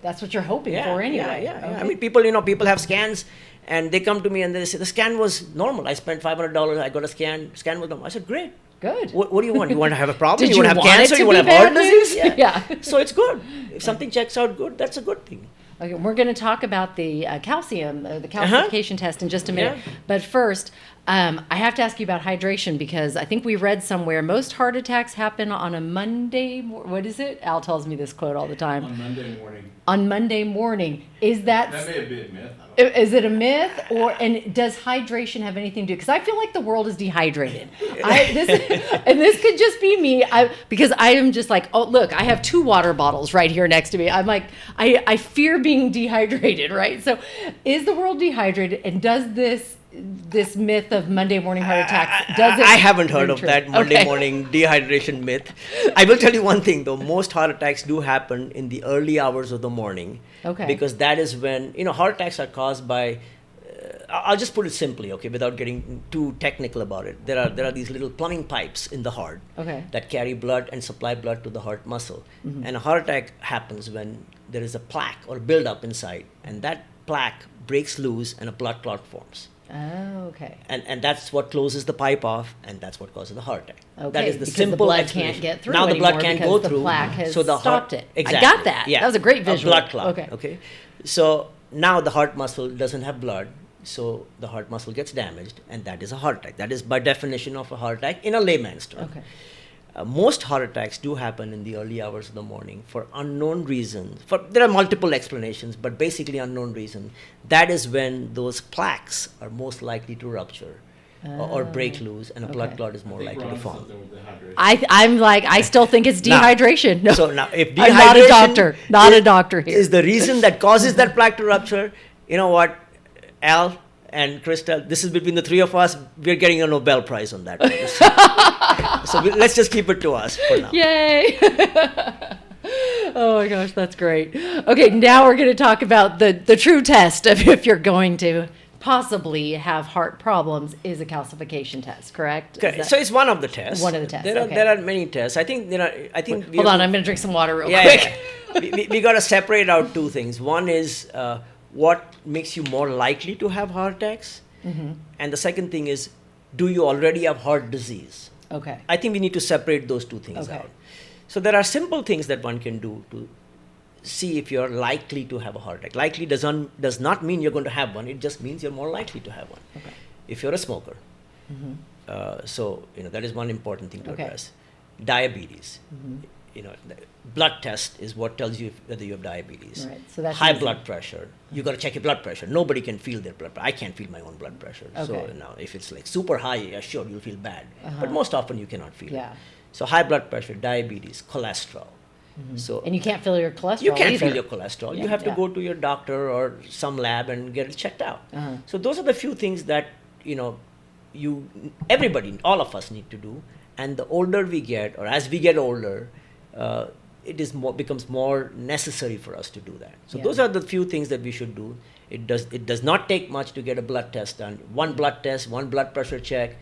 That's what you're hoping for anyway. Yeah. Okay. I mean, people have scans, and they come to me and they say, the scan was normal. I spent $500. I got a scan. Scan was normal. I said, great. Good. What do you want? You want to have a problem? Did you want to have cancer? You want to have heart disease? Yeah. So it's good. If something checks out good, that's a good thing. Okay, we're going to talk about the calcium, the calcification test in just a minute. Yeah. But first, I have to ask you about hydration, because I think we read somewhere most heart attacks happen on a Monday. What is it? Al tells me this quote all the time. On Monday morning. On Monday morning. Is that may be a myth. Is it a myth, and does hydration have anything to do? Because I feel like the world is dehydrated. This could just be me. Because I am just like, oh look, I have 2 water bottles right here next to me. I'm like, I fear being dehydrated, right? So, is the world dehydrated, and does this myth of Monday morning heart attacks, I haven't heard of that Monday morning dehydration myth. I will tell you one thing though, most heart attacks do happen in the early hours of the morning. Okay. Because that is when, heart attacks are caused by, I'll just put it simply, okay, without getting too technical about it. There are these little plumbing pipes in the heart that carry blood and supply blood to the heart muscle. Mm-hmm. And a heart attack happens when there is a plaque or buildup inside, and that plaque breaks loose and a blood clot forms. Oh, okay. And that's what closes the pipe off, and that's what causes the heart attack. Okay, that is the because simple the blood explanation. Can't get through now the blood can't go the through, plaque has so the stopped heart, it. Exactly. I got that. Yeah. That was a great visual. A blood clot. Okay. So now the heart muscle doesn't have blood, so the heart muscle gets damaged, and that is a heart attack. That is by definition of a heart attack in a layman's term. Okay. Most heart attacks do happen in the early hours of the morning for unknown reasons. There are multiple explanations, but basically unknown reason. That is when those plaques are most likely to rupture or break loose, and a blood clot is more likely to form. I'm like, I still think it's dehydration. So now, if I'm not a doctor here. Is the reason that causes that plaque to rupture, you know what, Al and Krista, this is between the 3 of us. We're getting a Nobel Prize on that. So let's just keep it to us for now. Yay! Oh my gosh, that's great. Okay, now we're going to talk about the true test of if you're going to possibly have heart problems is a calcification test, correct? Okay. So it's one of the tests. One of the tests. There are many tests. I think hold on, I'm going to drink some water real quick. Yeah. we got to separate out 2 things. One is what makes you more likely to have heart attacks, and the second thing is, do you already have heart disease? Okay. I think we need to separate those 2 things out. So there are simple things that one can do to see if you're likely to have a heart attack. Likely does not mean you're going to have one. It just means you're more likely to have one. Okay. If you're a smoker. So that is one important thing to address. Diabetes. Blood test is what tells you whether you have diabetes. Right. So that's high blood pressure. You got to check your blood pressure. Nobody can feel their blood pressure. I can't feel my own blood pressure. Okay. So now, if it's like super high, sure, you'll feel bad. But most often you cannot feel it. So high blood pressure, diabetes, cholesterol. And you can't feel your cholesterol. You can't either. feel your cholesterol. You have to go to your doctor or some lab and get it checked out. So those are the few things that everybody, all of us need to do. And the older we get, or as we get older, it becomes more necessary for us to do that. So those are the few things that we should do. It does not take much to get a blood test done. One blood test, one blood pressure check,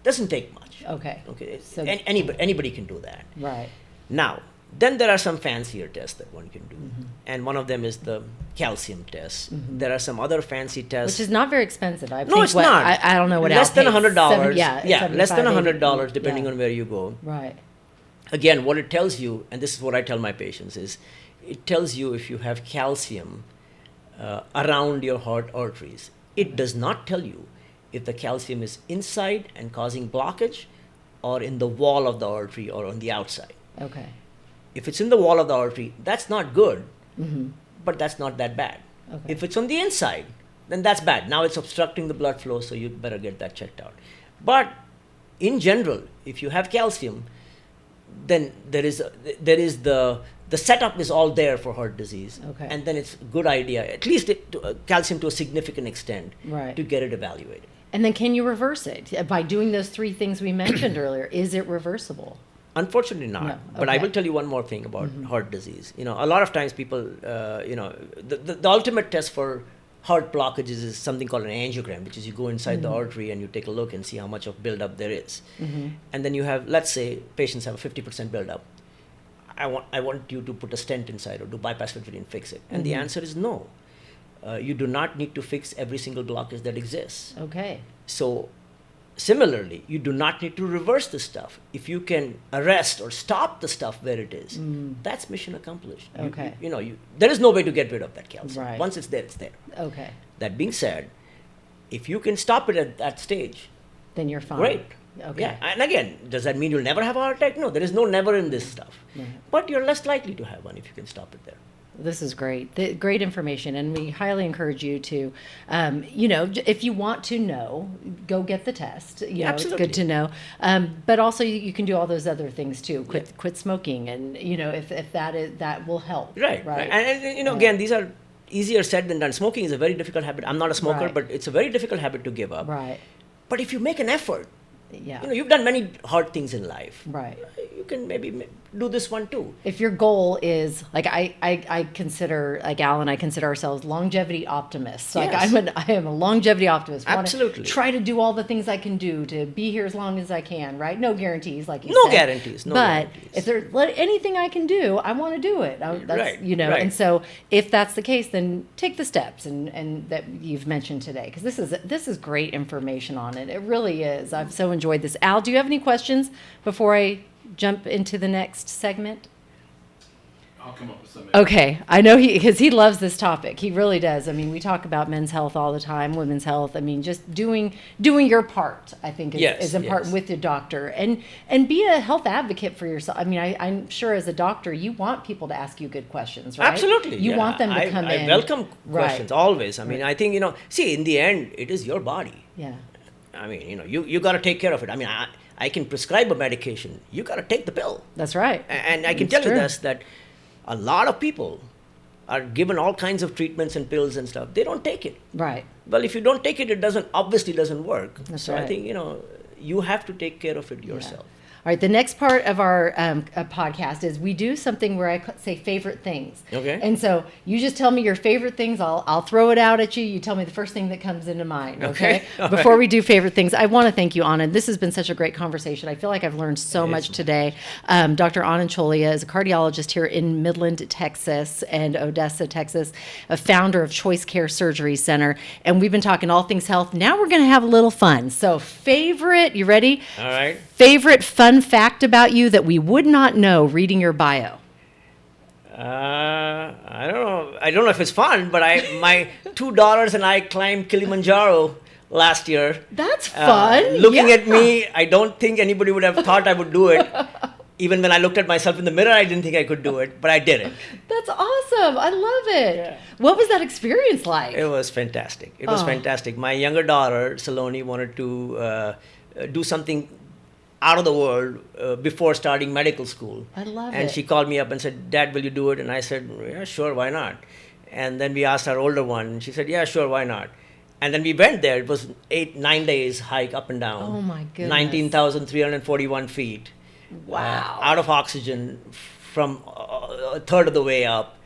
doesn't take much. Okay. So anybody can do that. Right. Now, then there are some fancier tests that one can do, and one of them is the calcium test. There are some other fancy tests, which is not very expensive. It's not. I don't know what less than $100. Yeah, less than $100 depending on where you go. Right. Again, what it tells you, and this is what I tell my patients, is it tells you if you have calcium around your heart arteries. It does not tell you if the calcium is inside and causing blockage, or in the wall of the artery, or on the outside. Okay. If it's in the wall of the artery, that's not good, but that's not that bad. Okay. If it's on the inside, then that's bad. Now it's obstructing the blood flow, so you better get that checked out. But in general, if you have calcium, then there is the setup is all there for heart disease, and then it's a good idea, at least calcium to a significant extent, to get it evaluated. And then can you reverse it by doing those 3 things we mentioned earlier? Is it reversible? Unfortunately not. No. But I will tell you one more thing about heart disease. A lot of times people, the ultimate test for heart blockages is something called an angiogram, which is you go inside the artery and you take a look and see how much of buildup there is. And then you have, let's say, patients have a 50% buildup. I want you to put a stent inside or do bypass surgery and fix it. And the answer is no. You do not need to fix every single blockage that exists. Okay. So similarly, you do not need to reverse the stuff. If you can arrest or stop the stuff where it is, that's mission accomplished. Okay. There is no way to get rid of that calcium. Right. Once it's there, it's there. Okay. That being said, if you can stop it at that stage, then you're fine. Great. Okay. Yeah. And again, does that mean you'll never have a heart attack? No, there is no never in this stuff. But you're less likely to have one if you can stop it there. This is great. Great information, and we highly encourage you to, if you want to know, go get the test. Absolutely. It's good to know. But also, you can do all those other things too. Quit smoking, and if that will help. Right. And again, these are easier said than done. Smoking is a very difficult habit. I'm not a smoker, but it's a very difficult habit to give up. Right. But if you make an effort, you've done many hard things in life. Right. You can maybe do this one too. If your goal is like I consider, like Al and I consider ourselves longevity optimists. Like I am a longevity optimist. Absolutely. Want to try to do all the things I can do to be here as long as I can. Right. No guarantees, like you said. No guarantees. But if there's anything I can do, I want to do it. Right. And so if that's the case, then take the steps and that you've mentioned today, because this is great information on it. It really is. I've so enjoyed this. Al, do you have any questions before I jump into the next segment? I'll come up with some. Okay, I know because he loves this topic. He really does. I mean, we talk about men's health all the time, women's health. I mean, just doing your part, I think, is important with your doctor, and be a health advocate for yourself. I mean, I'm sure as a doctor, you want people to ask you good questions, right? Absolutely. You want them to come in. I welcome questions always. I mean, I think see, in the end, it is your body. Yeah. I mean, you got to take care of it. I mean, I can prescribe a medication. You got to take the pill. That's right. And I can tell you this, that a lot of people are given all kinds of treatments and pills and stuff. They don't take it. Right. Well, if you don't take it, it obviously doesn't work. That's right. So I think, you have to take care of it yourself. All right, the next part of our podcast is we do something where I say favorite things. Okay. And so you just tell me your favorite things. I'll throw it out at you. You tell me the first thing that comes into mind. Okay. Before we do favorite things, I want to thank you, Anand. This has been such a great conversation. I feel like I've learned so much today. Dr. Anand Cholia is a cardiologist here in Midland, Texas, and Odessa, Texas, a founder of Choice Care Surgery Center. And we've been talking all things health. Now we're going to have a little fun. So favorite, you ready? All right. Favorite fun fact about you that we would not know reading your bio? I don't know. I don't know if it's fun, but my 2 daughters and I climbed Kilimanjaro last year. That's fun. Looking at me, I don't think anybody would have thought I would do it. Even when I looked at myself in the mirror, I didn't think I could do it, but I did it. That's awesome. I love it. Yeah. What was that experience like? It was fantastic. It was fantastic. My younger daughter, Saloni, wanted to do something out of the world before starting medical school. I love it. And she called me up and said, "Dad, will you do it?" And I said, "Yeah, sure, why not?" And then we asked our older one, and she said, "Yeah, sure, why not?" And then we went there. It was 8-9 days hike up and down. Oh my goodness. 19,341 feet. Wow. Out of oxygen from a third of the way up,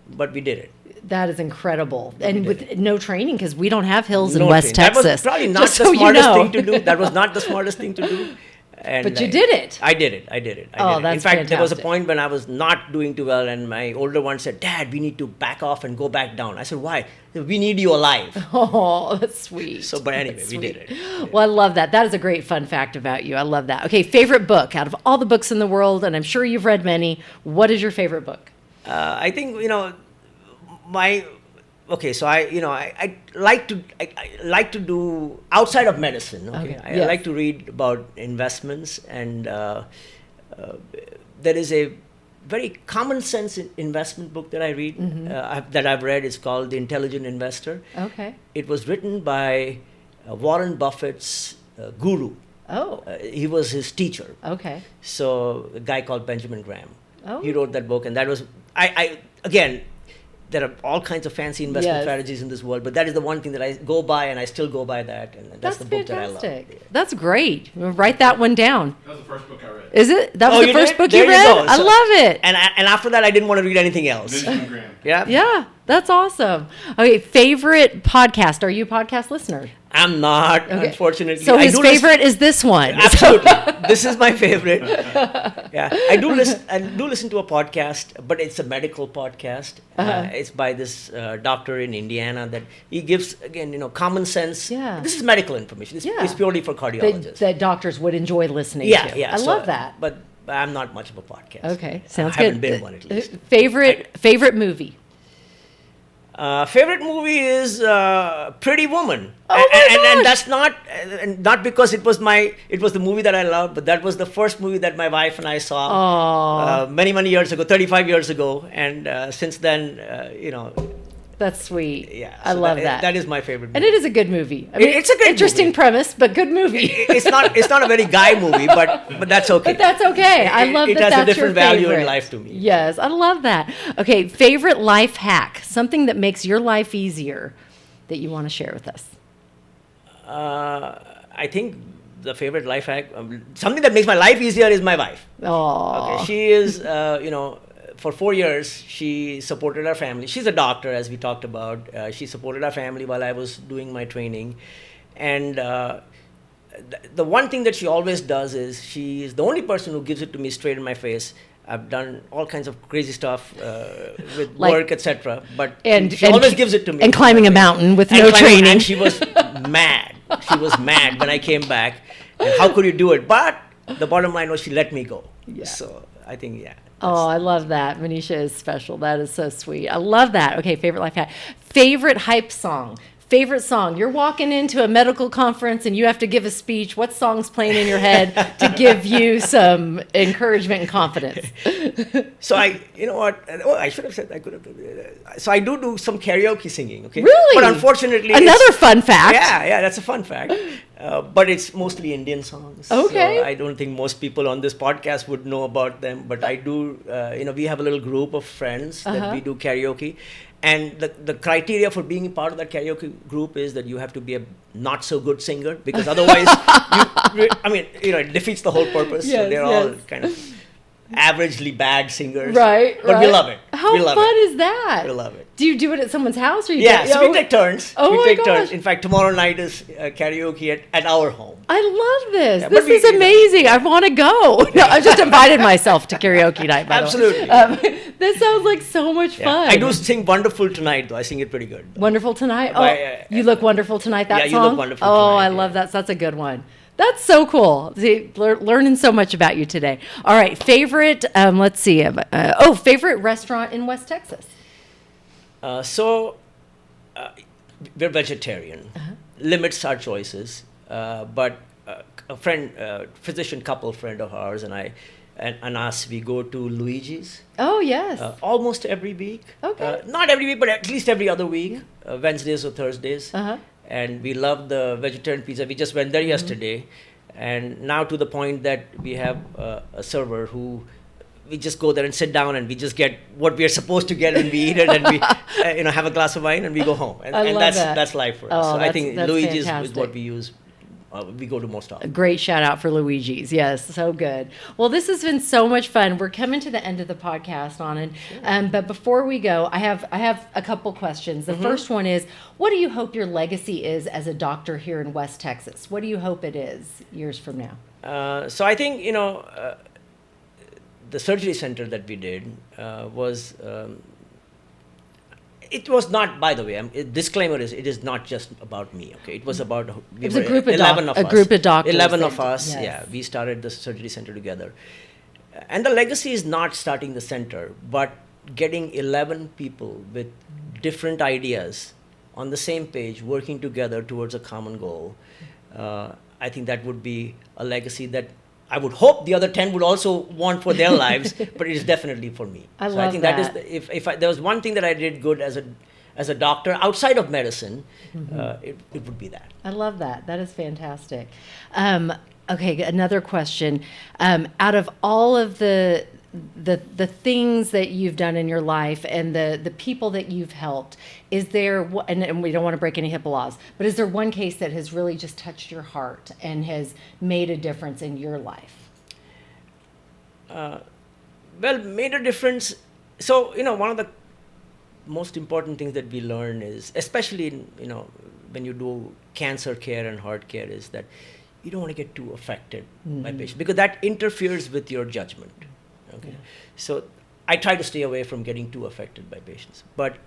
but we did it. That is incredible. And with no training, because we don't have hills in West Texas. That was probably not the smartest thing to do. That was not the smartest thing to do. But you did it. I did it. Oh, that's In fact, fantastic. There was a point when I was not doing too well, and my older one said, "Dad, we need to back off and go back down." I said, "Why?" "We need you alive." Oh, that's sweet. So, but anyway, we did it. Yeah. Well, I love that. That is a great fun fact about you. I love that. Okay, favorite book out of all the books in the world, and I'm sure you've read many. What is your favorite book? I think so I like to do outside of medicine. Okay, I like to read about investments, and there is a very common sense investment book that I read, that I've read. Is called The Intelligent Investor. Okay. It was written by Warren Buffett's guru. Oh. He was his teacher. Okay. So a guy called Benjamin Graham. Oh. He wrote that book, and that was again. There are all kinds of fancy investment strategies in this world, but that is the one thing that I go by, and I still go by that, and that's the book fantastic. that I love. That's great. Write that one down. That was the first book I read. Is it? That was the first book there you read? go. I love it. And after that, I didn't want to read anything else. Benjamin Graham. Yeah. Yeah, that's awesome. Okay, favorite podcast. Are you a podcast listener? I'm not, unfortunately. So his favorite is this one. Absolutely. This is my favorite. Yeah. I do listen to a podcast, but it's a medical podcast. It's by this doctor in Indiana that he gives, again, common sense. Yeah. This is medical information. It's purely for cardiologists. That doctors would enjoy listening to. Yeah. I love that. But I'm not much of a podcast. Okay, sounds I good. haven't been one, at least. Favorite movie? Favorite movie is Pretty Woman. Oh and that's not because it was the movie that I loved, but that was the first movie that my wife and I saw many years ago, 35 years ago, and since then, That's sweet. Yeah, I love that. That is my favorite movie. And it is a good movie. I mean, it's a great interesting movie. Premise, but good movie. It's not a very guy movie, but that's okay. But that's okay. I love it that. has That's a different your value favorite. in life to me. Yes, I love that. Okay, favorite life hack, something that makes your life easier that you want to share with us. I think the favorite life hack, something that makes my life easier is my wife. Oh, Okay, she is, for 4 years, she supported our family. She's a doctor, as we talked about. She supported our family while I was doing my training. And the one thing that she always does is she is the only person who gives it to me straight in my face. I've done all kinds of crazy stuff with work, etc. But she always gives it to me. And climbing a mountain with no training. And she was mad. She was mad when I came back. And how could you do it? But the bottom line was she let me go. Yeah. So I think, Oh, I love that. Manisha is special. That is so sweet. I love that. Okay, favorite life hack. Favorite hype song. Favorite song. You're walking into a medical conference and you have to give a speech. What song's playing in your head to give you some encouragement and confidence? So you know what? Oh, I should have said I could have. So I do some karaoke singing. Okay. Really? But unfortunately, another fun fact. Yeah, that's a fun fact. But it's mostly Indian songs. Okay. So I don't think most people on this podcast would know about them. But I do. We have a little group of friends that we do karaoke. And the criteria for being part of that karaoke group is that you have to be a not so good singer, because otherwise, it defeats the whole purpose. Yes, so they're all kind of averagely bad singers. Right. But we love it. How we love fun it. is that? We love it. Do you do it at someone's house? Or you So we take turns. Oh we my take gosh. turns. In fact, tomorrow night is karaoke at our home. I love this. Yeah, This but is amazing. I want to go. No, I just invited myself to karaoke night, by Absolutely. the way. This sounds like so much fun. I do sing Wonderful Tonight, though. I sing it pretty good. Wonderful Tonight? Oh, You Look Wonderful Tonight, that Yeah, song? You Look Wonderful Oh, Tonight, I love that. That's a good one. That's so cool. See, learning so much about you today. All right, favorite, let's see. Favorite restaurant in West Texas? We're vegetarian. Limits our choices. But a friend, physician couple friend of ours and I, and us, we go to Luigi's. Oh, yes. Almost every week. Okay. Not every week, but at least every other week, Wednesdays or Thursdays. And we love the vegetarian pizza. We just went there yesterday. And now to the point that we have a server who we just go there and sit down and we just get what we are supposed to get and we eat it and we have a glass of wine and we go home. And that's life for us. Oh, So I think that's Luigi's fantastic. is what we use. We go to most often. A great shout out for Luigi's. Yes, so good. Well, this has been so much fun. We're coming to the end of the podcast, Anand. But before we go, I have a couple questions. The first one is, what do you hope your legacy is as a doctor here in West Texas? What do you hope it is years from now? So I think, the surgery center that we did was... it was not, by the way, disclaimer is, it is not just about me, okay? It was about, it was a group of 11 of us. A group of doctors. 11 of us, yes. yeah. We started the surgery center together. And the legacy is not starting the center, but getting 11 people with different ideas on the same page, working together towards a common goal. I think that would be a legacy that I would hope the other 10 would also want for their lives, but it is definitely for me. I so love I think that. that is, if there was one thing that I did good as a doctor outside of medicine, it would be that. I love that. That is fantastic. Okay, another question. Out of all of the things that you've done in your life and the people that you've helped, is there, and we don't want to break any HIPAA laws, but is there one case that has really just touched your heart and has made a difference in your life? Well, made a difference. So, one of the most important things that we learn is, especially in, when you do cancer care and heart care, is that you don't want to get too affected by patients, because that interferes with your judgment. Okay, so I try to stay away from getting too affected by patients. But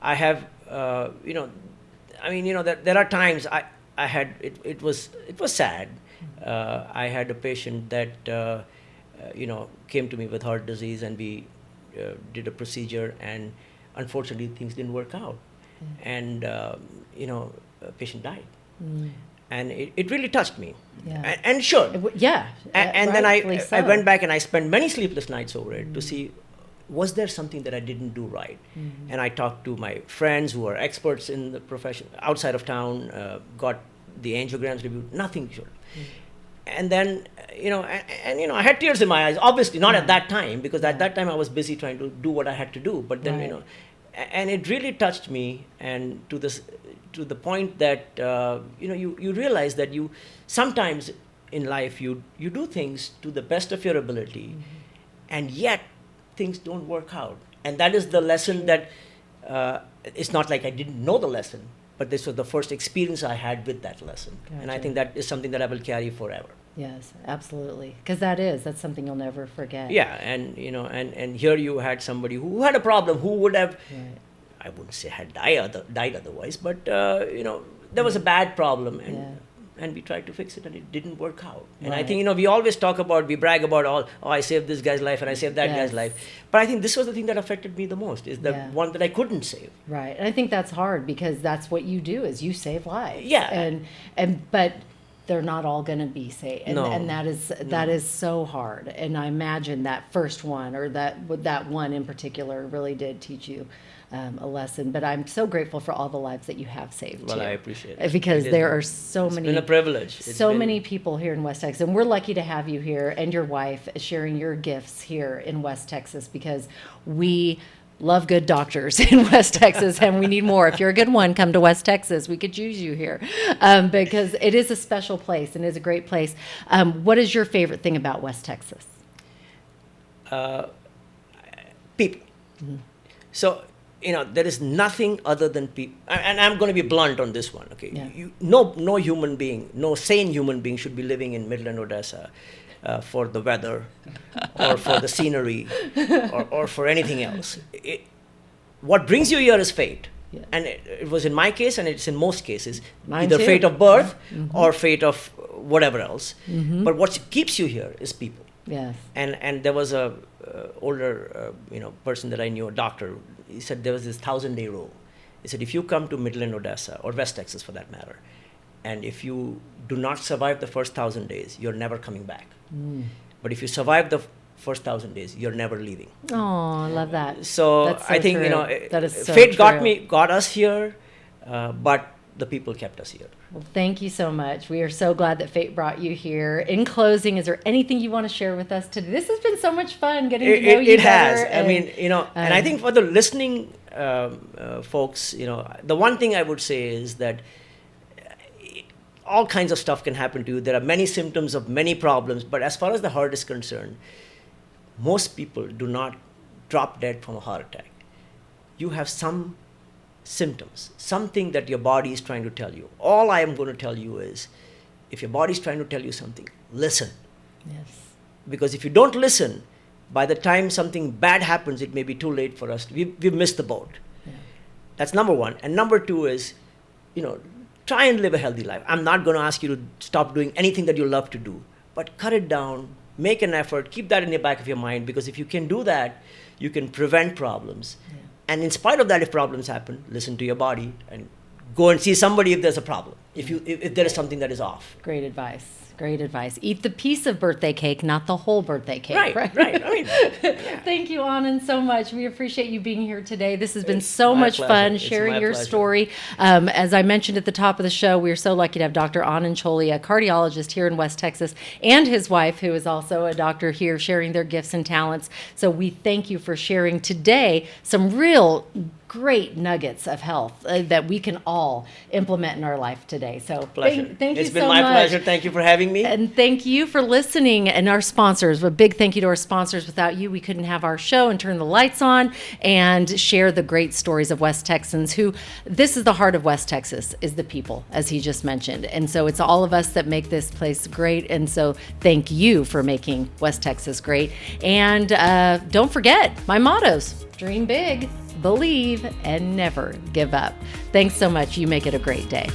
I have, there are times I had it was sad. I had a patient that came to me with heart disease, and we did a procedure, and unfortunately things didn't work out, and a patient died. And it really touched me. Yeah. And sure. And then I went back and I spent many sleepless nights over it to see, was there something that I didn't do right? And I talked to my friends who are experts in the profession outside of town, got the angiograms reviewed, nothing sure. And then, I had tears in my eyes, obviously not at that time, because at that time I was busy trying to do what I had to do. But then, and it really touched me, and to the point that you realize that you sometimes in life you do things to the best of your ability, and yet things don't work out. And that is the lesson that it's not like I didn't know the lesson, but this was the first experience I had with that lesson. Gotcha. And I think that is something that I will carry forever. Yes, absolutely. Because that's something you'll never forget. Yeah, and and here you had somebody who had a problem, who would have, I wouldn't say had died otherwise, but there was a bad problem, and we tried to fix it, and it didn't work out. And I think we always we brag about I saved this guy's life and I saved that guy's life, but I think this was the thing that affected me the most, is the one that I couldn't save. Right, and I think that's hard, because that's what you do, is you save lives. Yeah, but they're not all going to be saved, and that is so hard. And I imagine that first one, or that one in particular, really did teach you a lesson. But I'm so grateful for all the lives that you have saved. Well, too, I appreciate it, because there are so many. It's been a privilege. Many people here in West Texas, and we're lucky to have you here and your wife sharing your gifts here in West Texas, because we love good doctors in West Texas, and we need more. If you're a good one, come to West Texas. We could use you here, because it is a special place and is a great place. What is your favorite thing about West Texas? People. So, there is nothing other than people. And I'm going to be blunt on this one, okay? Yeah. No human being, no sane human being should be living in Midland, Odessa, for the weather or for the scenery or for anything else. What brings you here is fate. Yeah. And it was in my case, and it's in most cases, either fate of birth or fate of whatever else. But what keeps you here is people. Yes. And there was a older person that I knew, a doctor. He said there was this 1,000-day rule. He said, if you come to Midland, Odessa, or West Texas for that matter, and if you do not survive the first 1,000 days, you're never coming back. But if you survive the first 1,000 days, you're never leaving. Oh, I love that. So that's so I think true. That is so fate true. got us here, but the people kept us here. Well, thank you so much. We are so glad that fate brought you here. In closing, is there anything you want to share with us today? This has been so much fun getting to know you It better. has. And I think for the listening folks, the one thing I would say is that all kinds of stuff can happen to you. There are many symptoms of many problems, but as far as the heart is concerned, most people do not drop dead from a heart attack. You have some symptoms, something that your body is trying to tell you. All I am going to tell you is, if your body is trying to tell you something, listen. Yes. Because if you don't listen, by the time something bad happens, it may be too late for us. We've missed the boat. Yeah. That's number one. And number two is, try and live a healthy life. I'm not going to ask you to stop doing anything that you love to do, but cut it down, make an effort, keep that in the back of your mind, because if you can do that, you can prevent problems. Yeah. And in spite of that, if problems happen, listen to your body and go and see somebody if there's a problem, if there is something that is off. Great advice. Great advice. Eat the piece of birthday cake, not the whole birthday cake. Right. I mean, yeah. Thank you, Anand, so much. We appreciate you being here today. This has been so much fun sharing your story. As I mentioned at the top of the show, we are so lucky to have Dr. Anand Cholia, a cardiologist here in West Texas, and his wife, who is also a doctor here, sharing their gifts and talents. So we thank you for sharing today some real great nuggets of health that we can all implement in our life today. So pleasure. Thank you so much. It's been my pleasure. Thank you for having me. And thank you for listening, and our sponsors. A big thank you to our sponsors. Without you, we couldn't have our show and turn the lights on and share the great stories of West Texans who, this is the heart of West Texas, is the people, as he just mentioned. And so it's all of us that make this place great. And so thank you for making West Texas great. And don't forget my mottos: dream big, believe, and never give up. Thanks so much. You make it a great day.